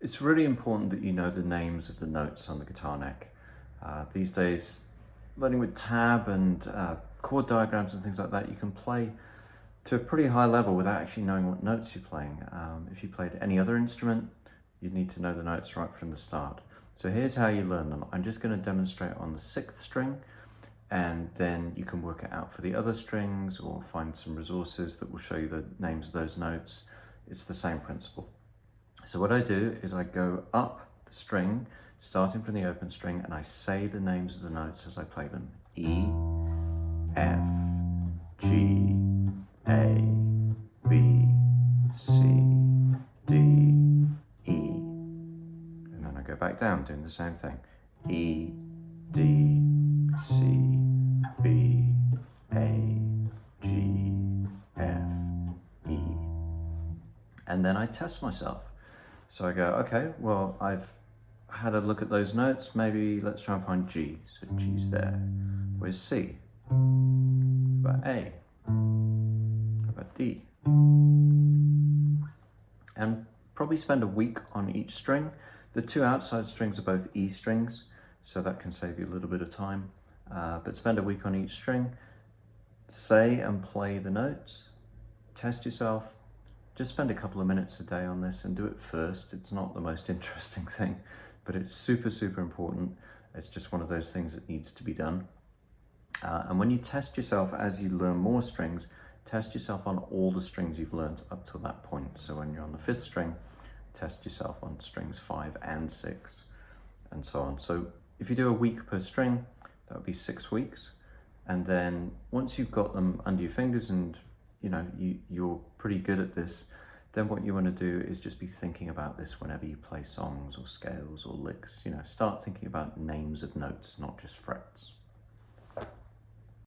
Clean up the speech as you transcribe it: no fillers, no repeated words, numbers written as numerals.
It's really important that you know the names of the notes on the guitar neck. These days, learning with tab and chord diagrams and things like that, you can play to a pretty high level without actually knowing what notes you're playing. If you played any other instrument, you'd need to know the notes right from the start. So here's how you learn them. I'm just going to demonstrate on the 6th string, and then you can work it out for the other strings or find some resources that will show you the names of those notes. It's the same principle. So what I do is I go up the string, starting from the open string, and I say the names of the notes as I play them. E, F, G, A, B, C, D, E. And then I go back down doing the same thing. E, D, C, B, A, G, F, E. And then I test myself. So I go, okay, well, I've had a look at those notes. Maybe let's try and find G. So G's there. Where's C? How about A? How about D? And probably spend a week on each string. The two outside strings are both E strings, so that can save you a little bit of time. But spend a week on each string. Say and play the notes. Test yourself. Just spend a couple of minutes a day on this and do it first. It's not the most interesting thing, but it's super, super important. It's just one of those things that needs to be done. And when you test yourself as you learn more strings, test yourself on all the strings you've learned up to that point. So when you're on the 5th string, test yourself on strings 5 and 6, and so on. So if you do a week per string, that would be 6 weeks. And then once you've got them under your fingers and you're pretty good at this, then what you want to do is just be thinking about this whenever you play songs or scales or licks. Start thinking about names of notes, not just frets.